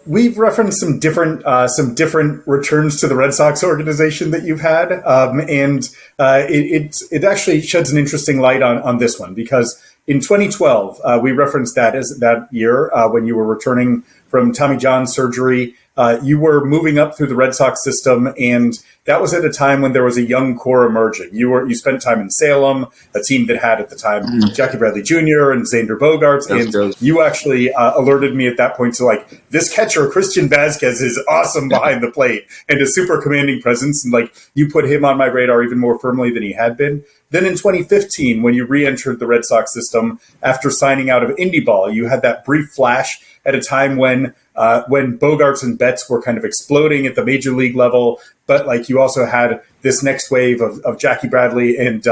We've referenced some different returns to the Red Sox organization that you've had, and it actually sheds an interesting light on this one, because in 2012 we referenced that as that year when you were returning from Tommy John surgery. You were moving up through the Red Sox system, and that was at a time when there was a young core emerging. You spent time in Salem, a team that had at the time Jackie Bradley Jr. and Xander Bogaerts, and you actually alerted me at that point to, like, this catcher Christian Vazquez is awesome behind the plate and a super commanding presence, and like you put him on my radar even more firmly than he had been. Then in 2015, when you re-entered the Red Sox system after signing out of indie ball, you had that brief flash at a time when Bogaerts and Betts were kind of exploding at the major league level, but like you also had this next wave of Jackie Bradley and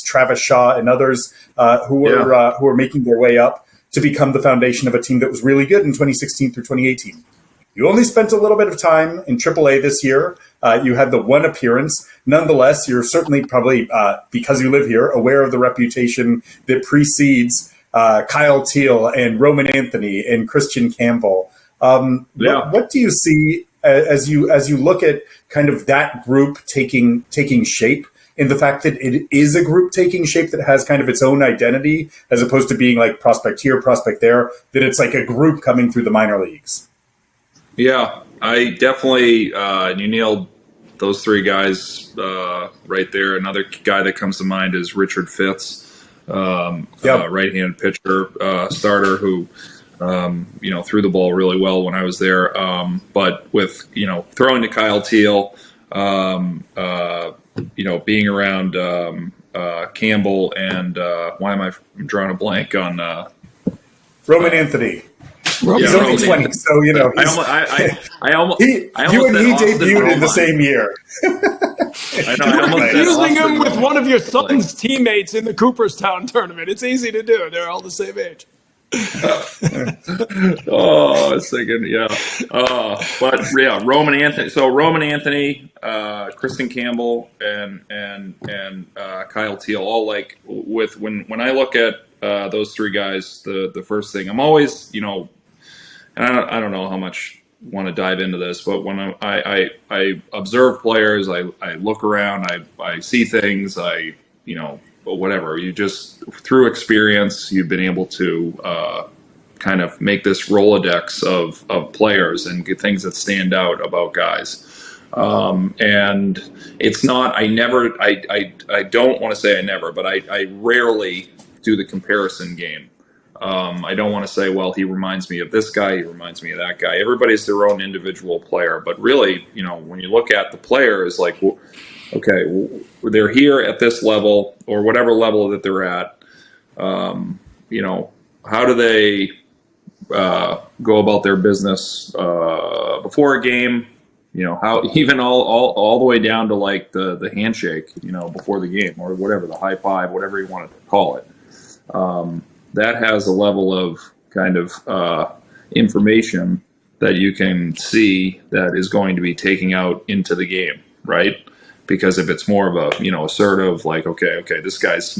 Travis Shaw and others who were making their way up to become the foundation of a team that was really good in 2016 through 2018. You only spent a little bit of time in AAA this year. You had the one appearance. Nonetheless, you're certainly probably, because you live here, aware of the reputation that precedes Kyle Teal and Roman Anthony and Christian Campbell. What do you see as you look at kind of that group taking shape, in the fact that it is a group taking shape that has kind of its own identity, as opposed to being like prospect here, prospect there, that it's like a group coming through the minor leagues? Yeah, I definitely, you nailed those three guys right there. Another guy that comes to mind is Richard Fitz, right-handed pitcher, starter who, threw the ball really well when I was there. But with, throwing to Kyle Teal, being around Campbell and why am I drawing a blank on Roman Anthony? He's only 20, so I almost you and he debuted in the same year. You're confusing him with one of your son's teammates in the Cooperstown tournament. It's easy to do. They're all the same age. I was thinking, Roman Anthony. So Roman Anthony, Kristen Campbell, and Kyle Teal, all like with when I look at those three guys, the first thing I'm always, and I don't know how much I want to dive into this, but when I observe players, I look around, I see things, whatever. You just, through experience, you've been able to kind of make this Rolodex of players and get things that stand out about guys. And it's not, I don't want to say I never, but I rarely do the comparison game. I don't want to say, well, he reminds me of this guy, he reminds me of that guy. Everybody's their own individual player. But really, when you look at the players, like, okay, they're here at this level or whatever level that they're at. How do they go about their business before a game? How even all the way down to like the handshake, before the game or whatever, the high five, whatever you want to call it. That has a level of kind of information that you can see that is going to be taking out into the game, right? Because if it's more of a, assertive, like, okay, this guy's,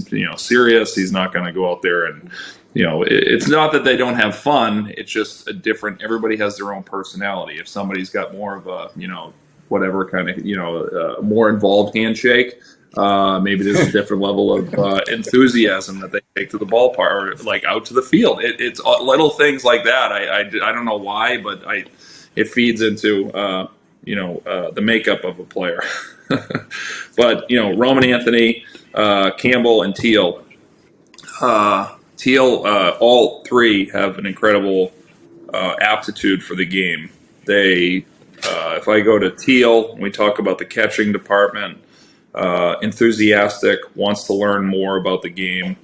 serious, he's not going to go out there and, it's not that they don't have fun. It's just a different, everybody has their own personality. If somebody's got more of a, whatever kind of, more involved handshake, maybe there's a different level of enthusiasm that they take to the ballpark or like out to the field. It's little things like that. I don't know why, but it feeds into, the makeup of a player. But, Roman Anthony, Campbell, and Teal, all three have an incredible aptitude for the game. They, if I go to Teal, we talk about the catching department, enthusiastic, wants to learn more about the game,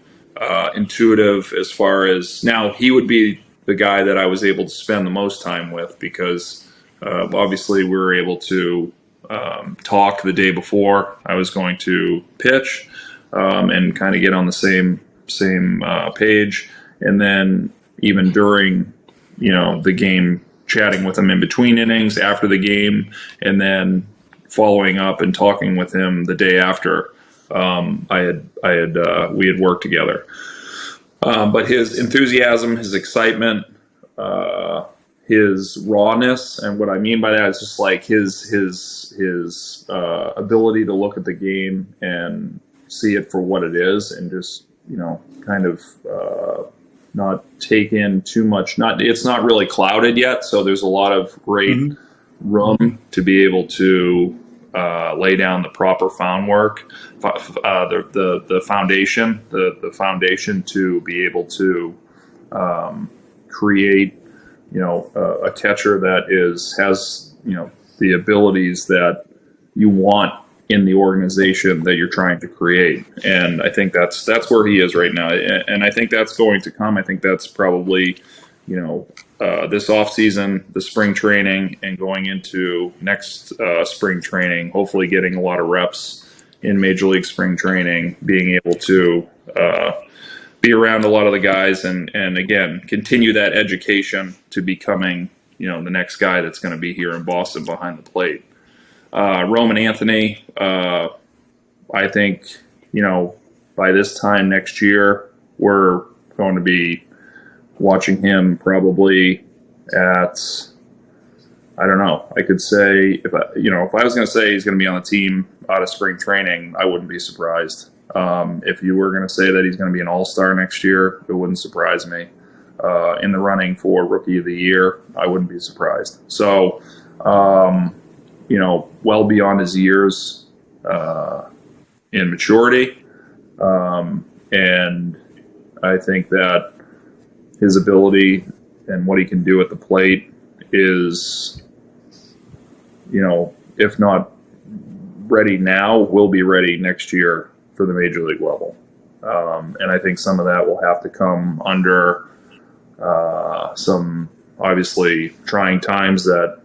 intuitive as far as, now he would be the guy that I was able to spend the most time with because obviously we were able to talk the day before I was going to pitch and kind of get on the same page, and then even during the game, chatting with him in between innings, after the game, and then following up and talking with him the day after we had worked together. But his enthusiasm, his excitement, his rawness, and what I mean by that is just like his ability to look at the game and see it for what it is, and just kind of not take in too much. It's not really clouded yet, so there's a lot of great room to be able to lay down the proper foundation, the foundation to be able to create a catcher that has the abilities that you want in the organization that you're trying to create. And I think that's where he is right now. And I think that's going to come. I think that's probably, this offseason, the spring training, and going into next spring training, hopefully getting a lot of reps in Major League spring training, being able to be around a lot of the guys and again, continue that education to becoming, the next guy that's going to be here in Boston behind the plate. Roman Anthony, I think, by this time next year, we're going to be watching him probably at, I don't know, I could say, if I was going to say he's going to be on the team out of spring training, I wouldn't be surprised. If you were going to say that he's going to be an all-star next year, it wouldn't surprise me. In the running for Rookie of the Year, I wouldn't be surprised. So, well beyond his years in maturity. And I think that his ability and what he can do at the plate is, if not ready now, will be ready next year for the Major League level. And I think some of that will have to come under some obviously trying times that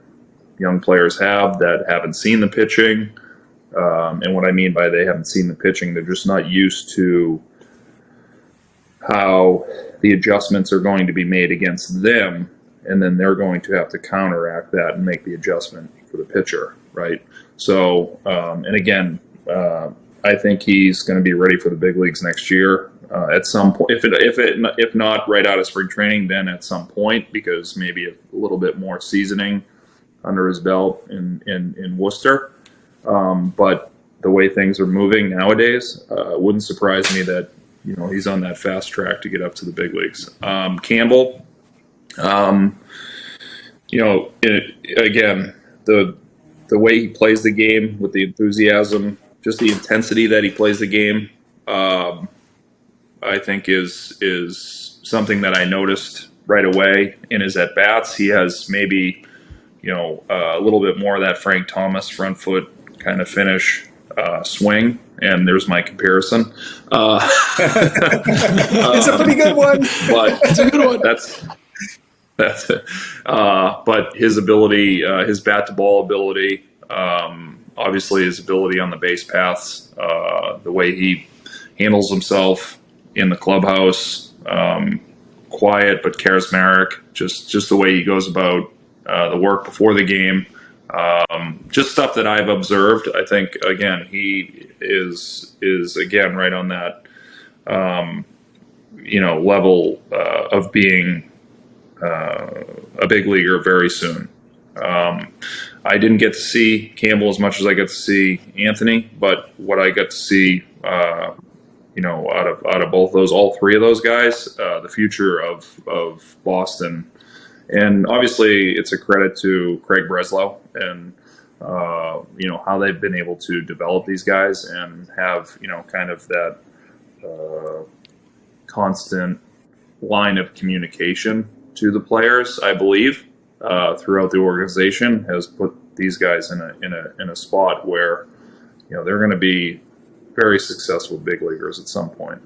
young players have that haven't seen the pitching. And what I mean by they haven't seen the pitching, they're just not used to how the adjustments are going to be made against them, and then they're going to have to counteract that and make the adjustment for the pitcher, right? So, and again, I think he's going to be ready for the big leagues next year at some point. If not right out of spring training, then at some point, because maybe a little bit more seasoning under his belt in Worcester. But the way things are moving nowadays, it wouldn't surprise me that he's on that fast track to get up to the big leagues. Campbell, again, the way he plays the game with the enthusiasm, just the intensity that he plays the game, I think is something that I noticed right away in his at bats. He has maybe a little bit more of that Frank Thomas front foot kind of finish swing, and there's my comparison. It's a pretty good one, but it's a good one. That's it. But his ability, his bat to ball ability, obviously his ability on the base paths, the way he handles himself in the clubhouse, quiet but charismatic, just the way he goes about the work before the game. Just stuff that I've observed. I think again he is again right on that level of being a big leaguer very soon. I didn't get to see Campbell as much as I got to see Anthony, but what I got to see, out of both those, all three of those guys, the future of Boston. And obviously, it's a credit to Craig Breslow and how they've been able to develop these guys and have kind of that constant line of communication to the players. I believe throughout the organization has put these guys in a spot where they're going to be very successful big leaguers at some point.